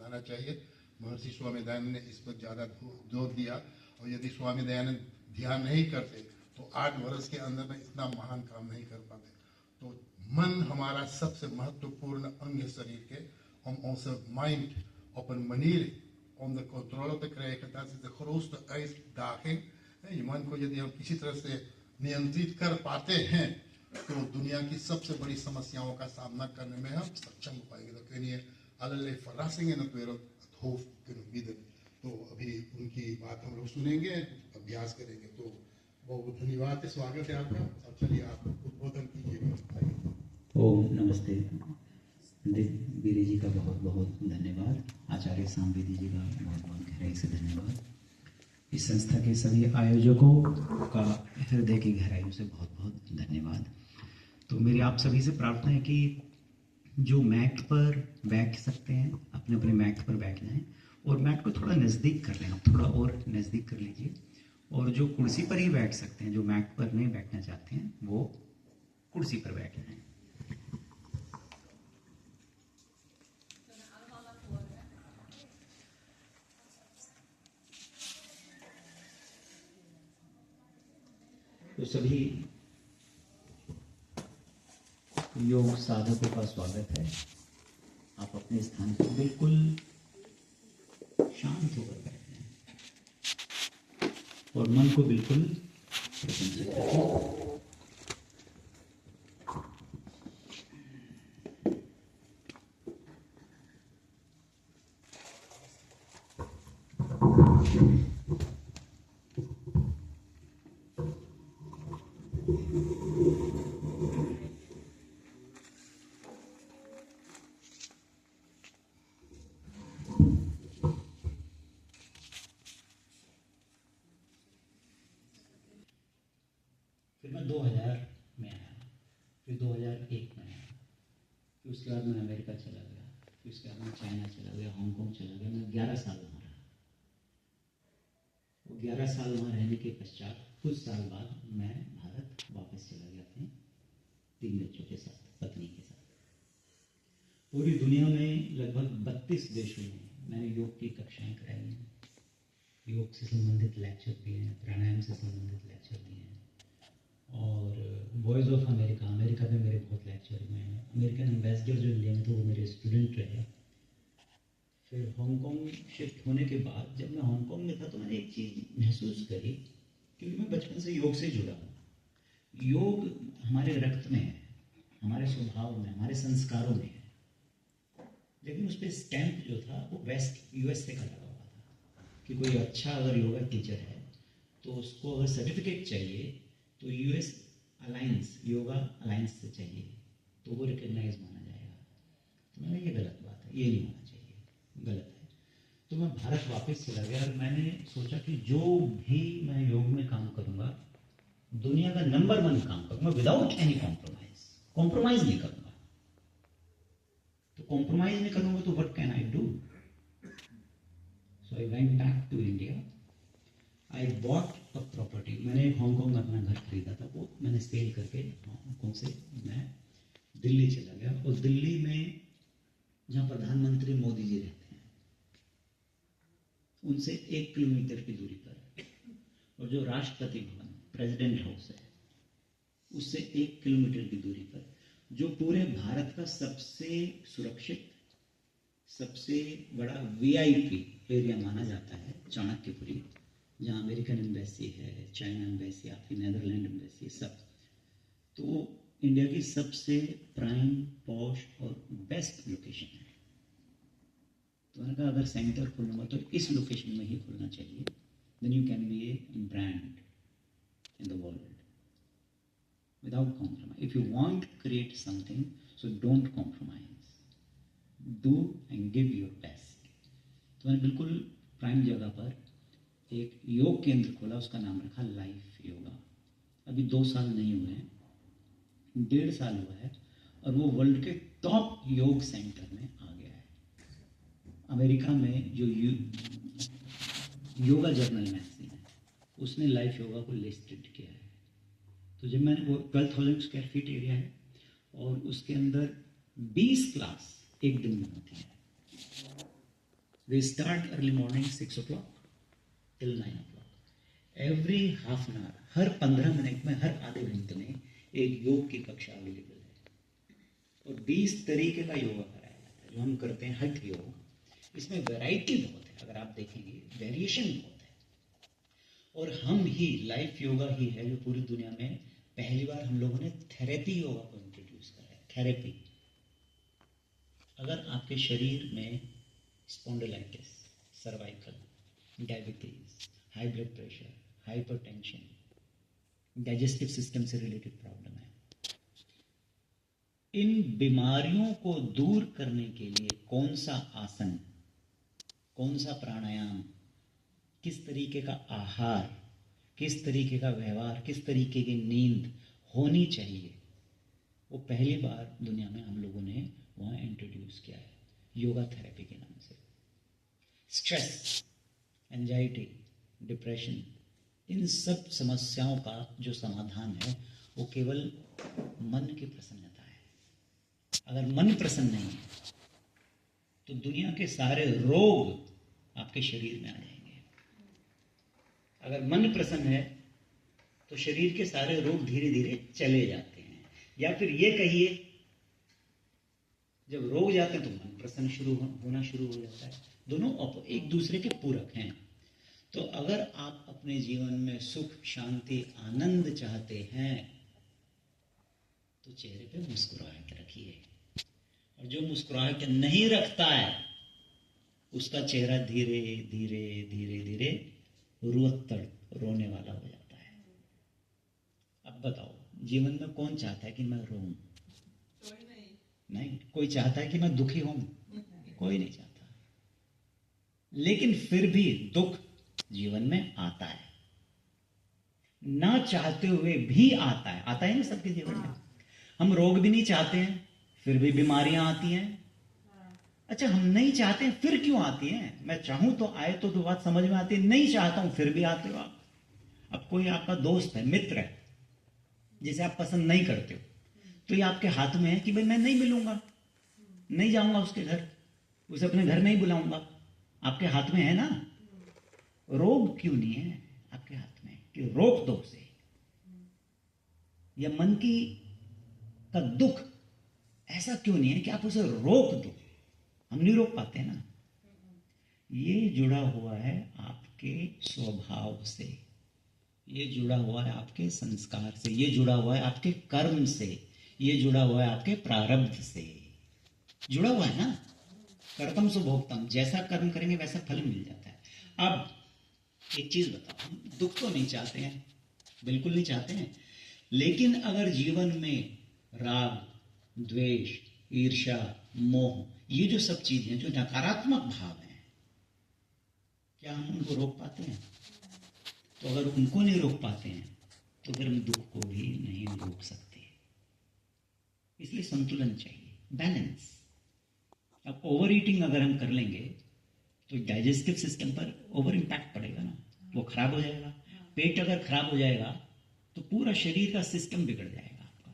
समझाना चाहिए। महर्षि स्वामी दयानंद ने इस पर ज़्यादा जोर दिया, और यदि स्वामी दयानंद ध्यान नहीं करते तो 8 वर्ष के अंदर में इतना महान काम नहीं कर पाते। तो मन हमारा सबसे महत्वपूर्ण अंग है शरीर के, om onze mind op een manier onder controle te krijgen dat is de grootste uitdaging। ये मन को यदि हम किसी तरह से नियंत्रित कर पाते हैं तो दुनिया की सबसे बड़ी समस्याओं का सामना करने में हम सक्षम हो पाएंगे। तो कहिए allerlei verrassingen in de wereld het hoofd kunnen bieden। तो अभी उनकी बात हम लोग सुनेंगे, अभ्यास करेंगे। तो बहुत धन्यवाद है, स्वागत है आपका। अब चलिए आप उद्बोधन कीजिएगा। ओम नमस्ते। बीरे जी का बहुत बहुत धन्यवाद। आचार्य सांवेदी जी का बहुत बहुत गहराई से धन्यवाद। इस संस्था के सभी आयोजकों का हृदय की गहराइयों से बहुत बहुत धन्यवाद। तो मेरी आप सभी से प्रार्थना है कि जो मैट पर बैठ सकते हैं अपने अपने मैट पर बैठ जाएं और मैट को थोड़ा नज़दीक कर लें, आप थोड़ा और नज़दीक कर लीजिए। और जो कुर्सी पर ही बैठ सकते हैं, जो मैट पर नहीं बैठना चाहते हैं, वो कुर्सी पर बैठ जाएं। तो सभी योग साधकों का स्वागत है। आप अपने स्थान पर बिल्कुल शांत होकर बैठे हैं और मन को बिल्कुल प्रसन्न रखें। फिर मैं 2000 में आया, फिर 2001 में आया, फिर उसके बाद मैं अमेरिका चला गया, फिर उसके बाद मैं चाइना चला गया, हांगकांग चला गया। मैं 11 साल वहाँ रहा। वो 11 साल वहाँ रहने के पश्चात कुछ साल बाद मैं भारत वापस चला गया अपने 3 बच्चों के साथ, पत्नी के साथ। पूरी दुनिया में लगभग 32 देशों में मैंने योग की कक्षाएं कराई हैं। योग से संबंधित लेक्चर दिए हैं, प्राणायाम से संबंधित लेक्चर दिए हैं। और वॉइस ऑफ अमेरिका, अमेरिका में मेरे बहुत लेक्चर हुए हैं। अमेरिकन एम्बेसडर जो इंडिया में थे वो मेरे स्टूडेंट रहे। फिर हांगकांग शिफ्ट होने के बाद जब मैं हांगकांग में था तो मैंने एक चीज़ महसूस करी, क्योंकि मैं बचपन से योग से जुड़ा हूँ। योग हमारे रक्त में है, हमारे स्वभाव में, हमारे संस्कारों में है। लेकिन उस पर स्टैंप जो था वो वेस्ट यूएस से का लगा हुआ था कि कोई अच्छा अगर योगा टीचर है तो उसको अगर सर्टिफिकेट चाहिए तो यूएस अलायंस, योगा अलायंस से चाहिए तो वो रिकग्नाइज माना जाएगा। तो मैंने ये गलत बात है, ये नहीं होना चाहिए, गलत है। तो मैं भारत वापस चला गया और मैंने सोचा कि जो भी मैं योग में काम करूँगा, दुनिया का नंबर 1 काम करूँगा विदाउट एनी कॉम्प्रोमाइज। कॉम्प्रोमाइज नहीं करूँगा। तो कॉम्प्रोमाइज नहीं करूँगा तो what can I do? So I went back to India. I bought a property. मैंने हांगकांग में अपना घर खरीदा था, वो मैंने सेल करके हांगकांग से मैं दिल्ली चला गया। और दिल्ली में जहाँ प्रधानमंत्री मोदी जी रहते हैं उनसे 1 किलोमीटर की दूरी पर, और जो राष्ट्रपति भवन प्रेसिडेंट हाउस है उससे 1 किलोमीटर की दूरी पर, जो पूरे भारत का सबसे सुरक्षित, सबसे बड़ा वीआईपी एरिया माना जाता है, चाणक्यपुरी, जहाँ अमेरिकन एम्बेसी है, चाइना एम्बेसी, आपकी नेदरलैंड एम्बेसी, सब। तो इंडिया की सबसे प्राइम, पॉश और बेस्ट लोकेशन है। तो मैंने कहा अगर सेंटर खोलूँगा तो इस लोकेशन में ही खोलना चाहिए। Then you can be a brand in the world without compromise. If you want to create something, so don't compromise. Do and give your best. तो मैंने बिल्कुल प्राइम जगह पर एक योग केंद्र खोला, उसका नाम रखा लाइफ योगा। अभी 2 साल नहीं हुए हैं, 1.5 साल हुआ है, और वो वर्ल्ड के टॉप योग सेंटर में आ गया है। अमेरिका में जो योगा जर्नल मैगजीन है उसने लाइफ योगा को लिस्टेड किया है। तो जब मैंने वो 12,000 स्क्वायर फीट एरिया है और उसके अंदर 20 क्लास एक दिन में होती है। We start early morning 6 o'clock till 9 o'clock. Every half an hour, her 15 minute में, हर आधे घंटे में एक योग की कक्षा अवेलेबल है और 20 तरीके का योगा कराया जाता है जो हम करते हैं हठ योग। इसमें वैरायटी बहुत है, अगर आप देखेंगे वेरिएशन बहुत है। और हम ही लाइफ योगा ही है जो पूरी दुनिया में पहली बार हम लोगों ने थेरेपी योगा को इंट्रोड्यूस करा है। थेरेपी, अगर आपके शरीर में spondylitis, cervical, diabetes, high blood pressure, hypertension, digestive system से रिलेटेड प्रॉब्लम है, इन बीमारियों को दूर करने के लिए कौन सा आसन, कौन सा प्राणायाम, किस तरीके का आहार, किस तरीके का व्यवहार, किस तरीके की नींद होनी चाहिए, वो पहली बार दुनिया में हम लोगों ने वहाँ इंट्रोड्यूस किया है योगा थेरेपी के नाम से। स्ट्रेस, एंजाइटी, डिप्रेशन, इन सब समस्याओं का जो समाधान है वो केवल मन की प्रसन्नता है। अगर मन प्रसन्न नहीं है तो दुनिया के सारे रोग आपके शरीर में आ जाएंगे। अगर मन प्रसन्न है तो शरीर के सारे रोग धीरे धीरे चले जाते हैं। या फिर ये कहिए, जब रोग जाते हैं तो मन प्रसन्न होना शुरू हो जाता है। दोनों एक दूसरे के पूरक हैं। तो अगर आप अपने जीवन में सुख, शांति, आनंद चाहते हैं तो चेहरे पे मुस्कुराहट रखिए, और जो मुस्कुराहट नहीं रखता है उसका चेहरा धीरे धीरे धीरे धीरे रुअत्तड़, रोने वाला हो जाता है। अब बताओ, जीवन में कौन चाहता है कि मैं रोऊं? नहीं। कोई चाहता है कि मैं दुखी हूं? कोई नहीं चाहता। लेकिन फिर भी दुख जीवन में आता है, ना चाहते हुए भी आता है। आता है ना सबके जीवन में। हम रोग भी नहीं चाहते हैं फिर भी बीमारियां आती हैं। अच्छा, हम नहीं चाहते हैं फिर क्यों आती हैं? मैं चाहूं तो आए तो बात समझ में आती है, नहीं चाहता हूं फिर भी आते हो आप। अब कोई आपका दोस्त है, मित्र है, जिसे आप पसंद नहीं करते हो, तो ये आपके हाथ में है कि भाई मैं नहीं मिलूंगा, नहीं जाऊंगा उसके घर, उसे अपने घर नहीं बुलाऊंगा। आपके हाथ में है ना। रोग क्यों नहीं है आपके हाथ में कि रोक दो उसे? या मन की का दुख ऐसा क्यों नहीं है कि आप उसे रोक दो? हम नहीं रोक पाते ना। ये जुड़ा हुआ है आपके स्वभाव से, ये जुड़ा हुआ है आपके संस्कार से, ये जुड़ा हुआ है आपके कर्म से, ये जुड़ा हुआ है आपके प्रारब्ध से। जुड़ा हुआ है ना। कर्तम सुभोक्तम, जैसा कर्म करेंगे वैसा फल मिल जाता है। अब एक चीज बताओ, हम दुख तो नहीं चाहते हैं, बिल्कुल नहीं चाहते हैं, लेकिन अगर जीवन में राग, द्वेष, ईर्ष्या, मोह, ये जो सब चीजें हैं, जो नकारात्मक भाव हैं, क्या हम उनको रोक पाते हैं? तो अगर उनको नहीं रोक पाते हैं तो फिर हम दुख को भी नहीं रोक सकते। इसलिए संतुलन चाहिए, बैलेंस। अब ओवर ईटिंग अगर हम कर लेंगे तो डाइजेस्टिव सिस्टम पर ओवर इम्पैक्ट पड़ेगा ना, वो खराब हो जाएगा। पेट अगर खराब हो जाएगा तो पूरा शरीर का सिस्टम बिगड़ जाएगा आपका।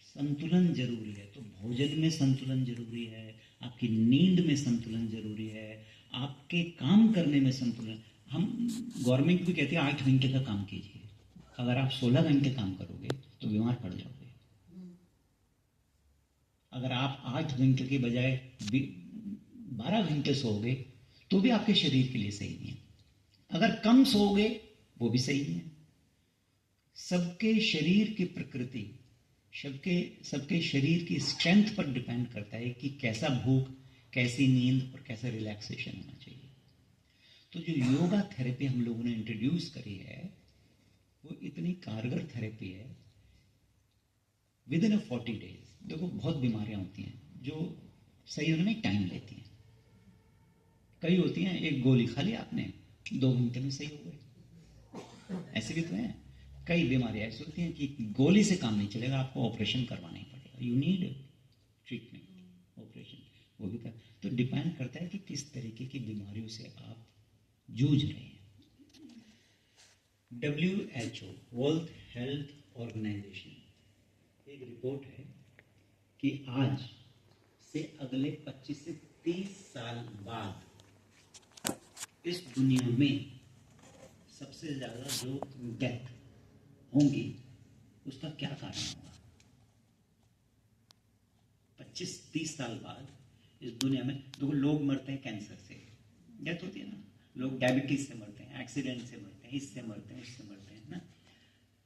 संतुलन जरूरी है। तो भोजन में संतुलन जरूरी है, आपकी नींद में संतुलन जरूरी है, आपके काम करने में संतुलन। हम गवर्नमेंट भी कहती है 8 घंटे का काम कीजिए। अगर आप 16 घंटे काम करोगे तो बीमार पड़ जाओगे। अगर आप 8 घंटे के बजाय 12 घंटे सोओगे तो भी आपके शरीर के लिए सही नहीं है। अगर कम सोओगे वो भी सही नहीं है। सबके शरीर की प्रकृति, सबके शरीर की स्ट्रेंथ पर डिपेंड करता है कि कैसा भूख, कैसी नींद और कैसा रिलैक्सेशन होना चाहिए। तो जो योगा थेरेपी हम लोगों ने इंट्रोड्यूस करी है वो इतनी कारगर थेरेपी है। विद इन 40 डेज, देखो बहुत बीमारियां होती हैं जो सही होने में टाइम लेती हैं। कई होती हैं एक गोली खा ली आपने 2 घंटे में सही हो गए, ऐसे भी तो हैं। कई बीमारियां ऐसी होती हैं कि गोली से काम नहीं चलेगा, आपको ऑपरेशन करवाना ही पड़ेगा। यू नीड ट्रीटमेंट, ऑपरेशन, वो भी कर। तो डिपेंड करता है कि किस तरीके की बीमारियों से आप जूझ रहे हैं। WHO, वर्ल्ड हेल्थ ऑर्गेनाइजेशन, एक रिपोर्ट है कि आज से अगले 25 से 30 साल बाद इस दुनिया में सबसे ज़्यादा जो डेथ होंगी उसका क्या कारण होगा? 25-30 साल बाद इस दुनिया में देखो, लोग मरते हैं कैंसर से, डेथ होती है ना, लोग डायबिटीज से मरते हैं, एक्सीडेंट से मरते हैं, इससे मरते हैं, उससे मरते हैं ना।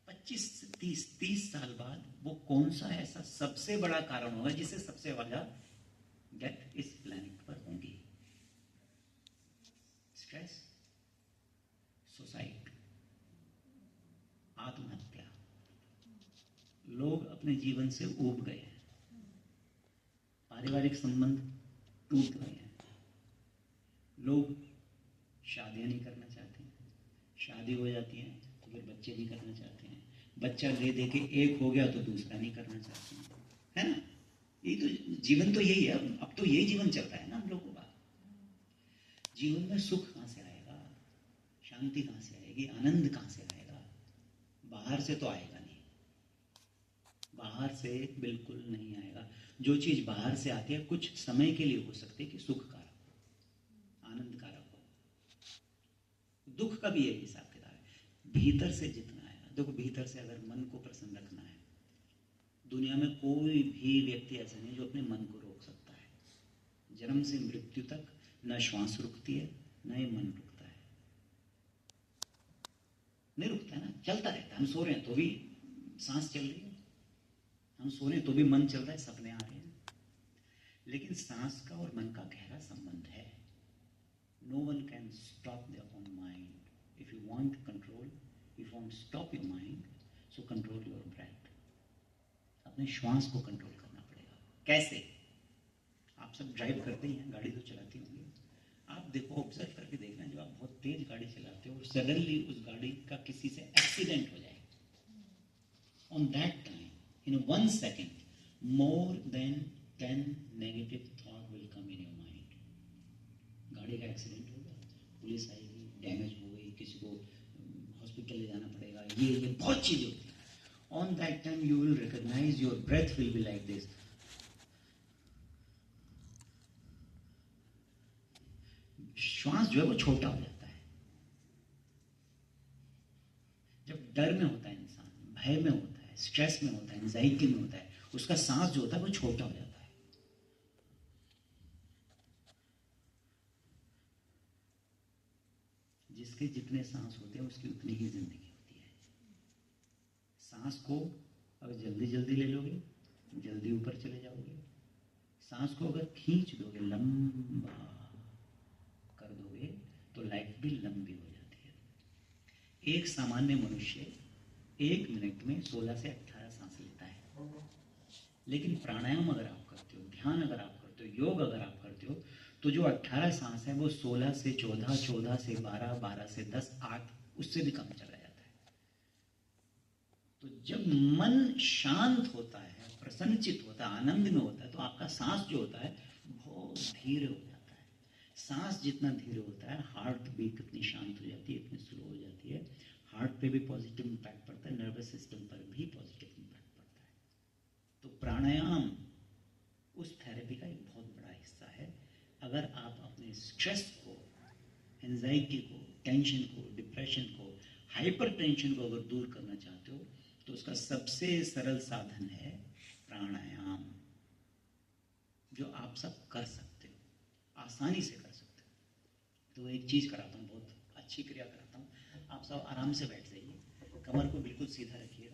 25 से 30 साल बाद वो कौन सा ऐसा सबसे बड़ा कारण होगा जिससे सबसे ज्यादा डेथ इस प्लेनेट पर होंगी? स्ट्रेस, सुसाइड, आत्महत्या। लोग अपने जीवन से ऊब गए हैं, पारिवारिक संबंध टूट गए हैं, लोग शादियां नहीं करना चाहते हैं, शादी हो जाती है तो फिर बच्चे नहीं करना चाहते हैं, बच्चा ले दे के एक हो गया तो दूसरा नहीं करना चाहते हैं, है ना? ये तो जीवन तो यही है, अब तो यही जीवन चलता है ना हम लोगों का। जीवन में सुख कहाँ से आएगा, शांति कहाँ से आएगी, आनंद कहाँ से आएगा? बाहर से तो आएगा नहीं, बाहर से बिल्कुल नहीं आएगा। जो चीज बाहर से आती है कुछ समय के लिए हो सकती है कि सुखकारक हो, आनंद कारक हो। दुख का भी यही हिसाब किताब है, भीतर से जितना आएगा। देखो, भीतर से अगर मन को प्रसन्न रखना है, दुनिया में कोई भी व्यक्ति ऐसा नहीं जो अपने मन को रोक सकता है। जन्म से मृत्यु तक न श्वास रुकती है, न ही मन रुकता है, नहीं रुकता है ना, चलता रहता है। हम सो रहे हैं तो भी सांस चल रही है, हम सो रहे हैं तो भी मन चल रहा है, सपने आ रहे हैं। लेकिन सांस का और मन का गहरा संबंध है। No one can stop their own mind. If you want control, if you want stop your mind, so control your breath. अपने श्वास को कंट्रोल करना पड़ेगा। कैसे? आप सब ड्राइव करते ही हैं, गाड़ी तो चलाती होंगे। आप देखो, ऑब्जर्व करके देखना, जब आप बहुत तेज गाड़ी चलाते हो और सडनली उस गाड़ी का किसी से एक्सीडेंट हो जाए, on that time, in 1 second, more than 10 negative thought will come in your mind. गाड़ी का एक्सीडेंट हो गया, पुलिस आएगी, डैमेज हो गई, किसी को हॉस्पिटल ले जाना पड़ेगा, ये बहुत चीजें होती हैं। On that time you will recognize your breath will be like this. श्वास जो है वो छोटा हो जाता है। जब डर में होता है इंसान, भय में होता है, स्ट्रेस में होता है, एंजाइटी में होता है, उसका सांस जो होता है वो छोटा हो जाता है। जिसके जितने सांस होते हैं उसकी उतनी ही जिंदगी होती है। सांस को अगर जल्दी जल्दी ले लोगे, जल्दी ऊपर चले जाओगे। सांस को अगर खींच दोगे, लंबा कर दोगे, तो लाइफ भी लंबी हो जाती है। एक सामान्य मनुष्य 1 मिनट में 16 से 18 सांस लेता है। लेकिन प्राणायाम अगर आप करते हो, ध्यान अगर आप करते हो, योग अगर आप करते हो, तो जो 18 सांस है वो 16 से 14, 14 से 12, 12 से 10, 8, उससे भी कम चला जाता है। तो जब मन शांत होता है, प्रसन्नचित होता है, आनंद में होता है, तो आपका सांस जो होता है बहुत धीरे हो जाता है। सांस जितना धीरे होता है, हार्ट बीट इतनी शांत हो जाती है, इतनी स्लो हो जाती है। हार्ट पे भी पॉजिटिव इम्पैक्ट पड़ता है, नर्वस सिस्टम पर भी पॉजिटिव इम्पैक्ट पड़ता है। तो प्राणायाम उस थेरेपी का एक बहुत बड़ा हिस्सा है। अगर आप अपने स्ट्रेस को, एंजाइटी को, टेंशन को, डिप्रेशन को, हाइपर टेंशन को अगर दूर करना चाहते हो, तो उसका सबसे सरल साधन है प्राणायाम, जो आप सब कर सकते हो, आसानी से कर सकते हो। तो एक चीज कराता हूँ, बहुत अच्छी क्रिया कराता हूँ। आप सब आराम से बैठ जाइए, कमर को बिल्कुल सीधा रखिए।